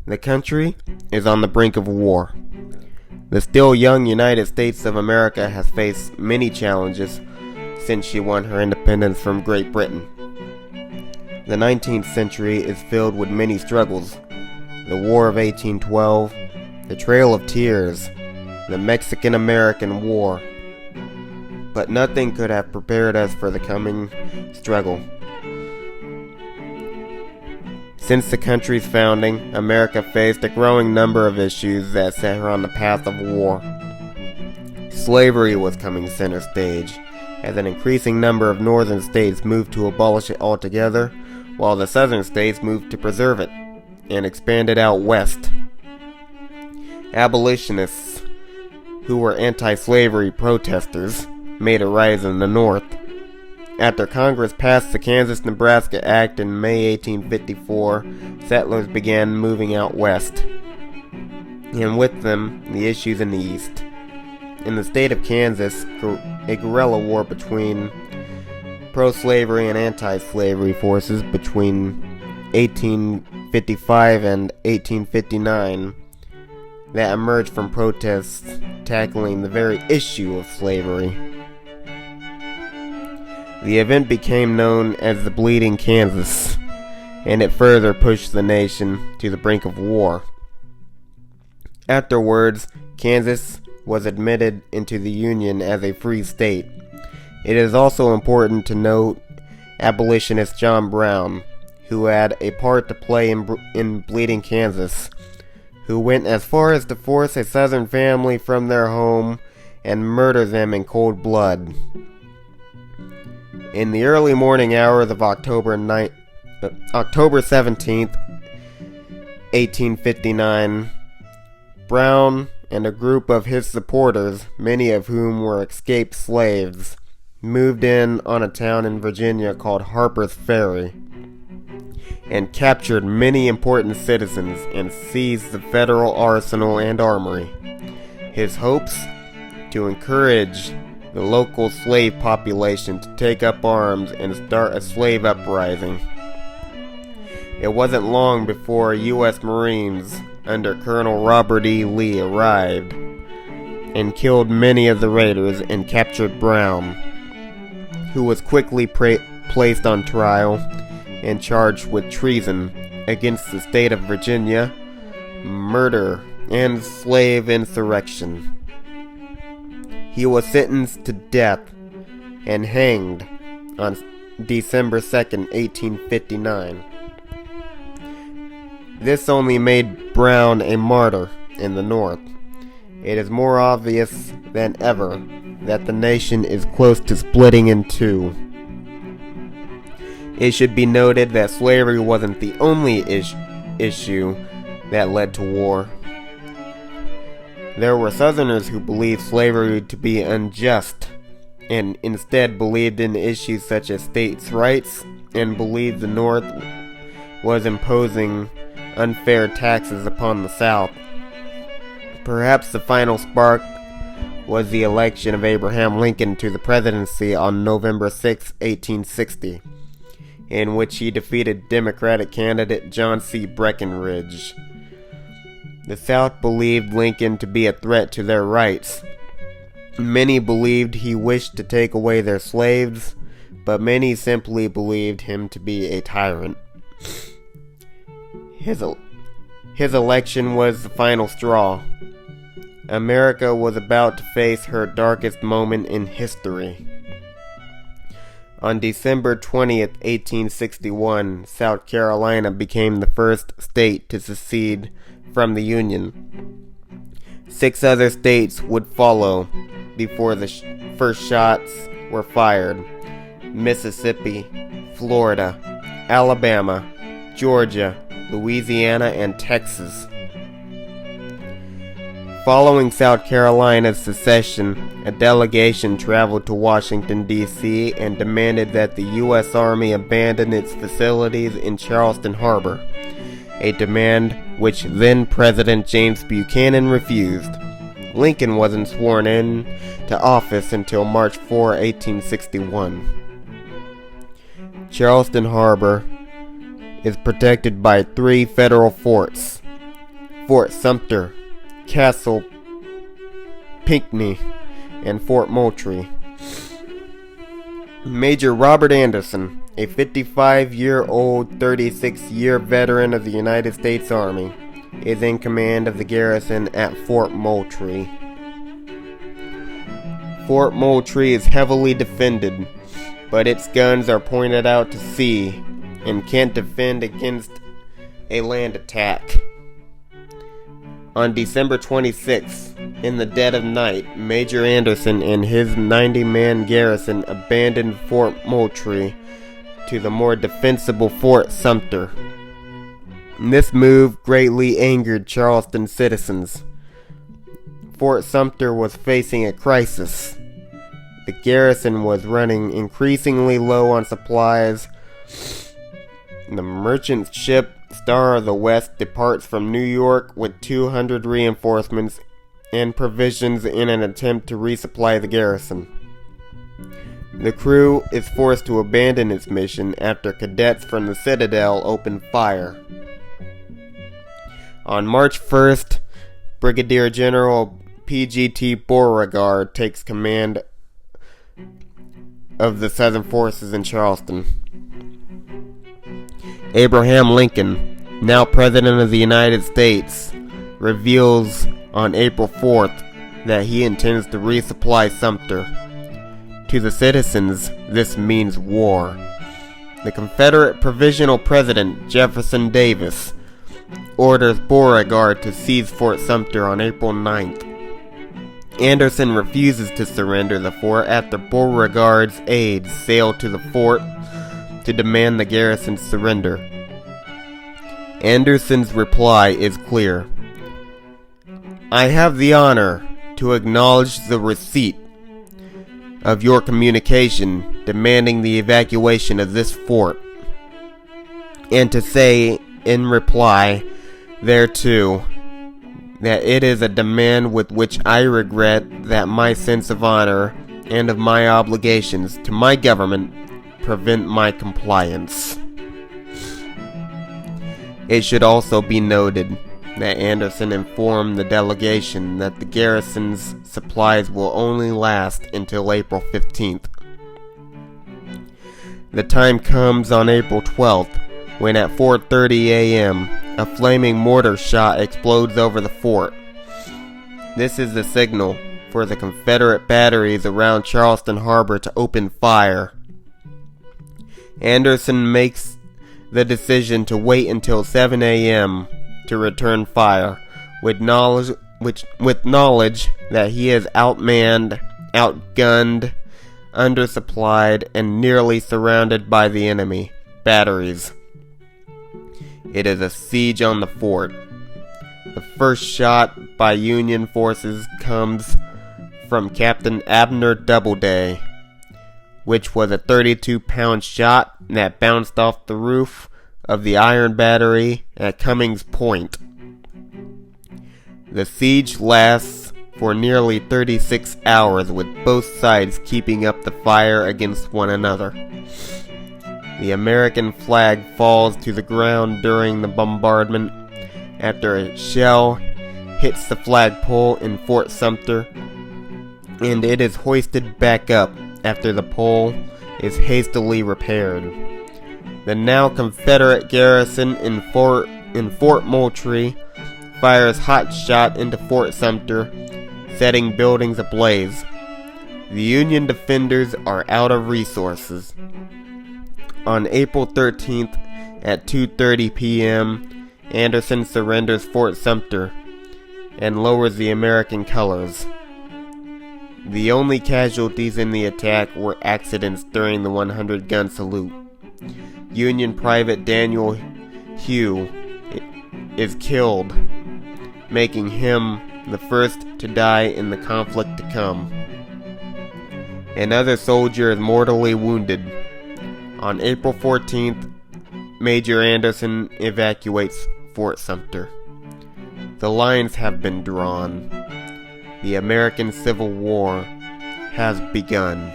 The country is on the brink of war. The still young United States of America has faced many challenges since she won her independence from Great Britain. The 19th century is filled with many struggles. The War of 1812, the Trail of Tears, the Mexican-American War. But nothing could have prepared us for the coming struggle. Since the country's founding, America faced a growing number of issues that set her on the path of war. Slavery was coming center stage, as an increasing number of northern states moved to abolish it altogether, while the southern states moved to preserve it and expand it out west. Abolitionists, who were anti-slavery protesters, made a rise in the north. After Congress passed the Kansas-Nebraska Act in May 1854, settlers began moving out west, and with them, the issues in the east. In the state of Kansas, a guerrilla war between pro-slavery and anti-slavery forces between 1855 and 1859 that emerged from protests tackling the very issue of slavery. The event became known as the Bleeding Kansas, and it further pushed the nation to the brink of war. Afterwards, Kansas was admitted into the Union as a free state. It is also important to note abolitionist John Brown, who had a part to play in Bleeding Kansas, who went as far as to force a southern family from their home and murder them in cold blood. In the early morning hours of October 17th, 1859, Brown and a group of his supporters, many of whom were escaped slaves, moved in on a town in Virginia called Harper's Ferry, and captured many important citizens and seized the federal arsenal and armory. His hopes? To encourage the local slave population to take up arms and start a slave uprising. It wasn't long before U.S. Marines under Colonel Robert E. Lee arrived and killed many of the raiders and captured Brown, who was quickly placed on trial and charged with treason against the state of Virginia, murder, and slave insurrection. He was sentenced to death and hanged on December 2nd, 1859. This only made Brown a martyr in the North. It is more obvious than ever that the nation is close to splitting in two. It should be noted that slavery wasn't the only issue that led to war. There were Southerners who believed slavery to be unjust, and instead believed in issues such as states' rights, and believed the North was imposing unfair taxes upon the South. Perhaps the final spark was the election of Abraham Lincoln to the presidency on November 6, 1860, in which he defeated Democratic candidate John C. Breckinridge. The South believed Lincoln to be a threat to their rights. Many believed he wished to take away their slaves, but many simply believed him to be a tyrant. His election was the final straw. America was about to face her darkest moment in history. On December 20th, 1861, South Carolina became the first state to secede from the Union. 6 other states would follow before the first shots were fired: Mississippi, Florida, Alabama, Georgia, Louisiana, and Texas. Following South Carolina's secession, a delegation traveled to Washington, D.C. and demanded that the U.S. Army abandon its facilities in Charleston Harbor, a demand which then-President James Buchanan refused. Lincoln wasn't sworn in to office until March 4, 1861. Charleston Harbor is protected by 3 federal forts: Fort Sumter, Castle Pinckney, and Fort Moultrie. Major Robert Anderson, a 55-year-old, 36-year veteran of the United States Army, is in command of the garrison at Fort Moultrie. Fort Moultrie is heavily defended, but its guns are pointed out to sea and can't defend against a land attack. On December 26th, in the dead of night, Major Anderson and his 90-man garrison abandoned Fort Moultrie to the more defensible Fort Sumter. This move greatly angered Charleston citizens. Fort Sumter was facing a crisis. The garrison was running increasingly low on supplies. The merchant ship Star of the West departs from New York with 200 reinforcements and provisions in an attempt to resupply the garrison. The crew is forced to abandon its mission after cadets from the Citadel open fire. On March 1st, Brigadier General P.G.T. Borigard takes command of the Southern forces in Charleston. Abraham Lincoln, now President of the United States, reveals on April 4th that he intends to resupply Sumter. To the citizens, this means war. The Confederate Provisional President, Jefferson Davis, orders Borigard to seize Fort Sumter on April 9th. Anderson refuses to surrender the fort after Beauregard's aides sail to the fort to demand the garrison's surrender. Anderson's reply is clear. I have the honor to acknowledge the receipt of your communication demanding the evacuation of this fort, and to say in reply thereto that it is a demand with which I regret that my sense of honor and of my obligations to my government prevent my compliance. It should also be noted that Anderson informed the delegation that the garrison's supplies will only last until April 15th. The time comes on April 12th when at 4:30 a.m. a flaming mortar shot explodes over the fort. This is the signal for the Confederate batteries around Charleston Harbor to open fire. Anderson makes the decision to wait until 7 a.m. to return fire, with knowledge that he is outmanned, outgunned, undersupplied, and nearly surrounded by the enemy batteries. It is a siege on the fort. The first shot by Union forces comes from Captain Abner Doubleday, which was a 32-pound shot that bounced off the roof of the iron battery at Cummings Point. The siege lasts for nearly 36 hours, with both sides keeping up the fire against one another. The American flag falls to the ground during the bombardment after a shell hits the flagpole in Fort Sumter, and it is hoisted back up after the pole is hastily repaired. The now Confederate garrison in Fort Moultrie fires hot shot into Fort Sumter, setting buildings ablaze. The Union defenders are out of resources. On April 13th at 2:30 p.m., Anderson surrenders Fort Sumter and lowers the American colors. The only casualties in the attack were accidents during the 100-gun salute. Union Private Daniel Hugh is killed, making him the first to die in the conflict to come. Another soldier is mortally wounded. On April 14th, Major Anderson evacuates Fort Sumter. The lines have been drawn. The American Civil War has begun.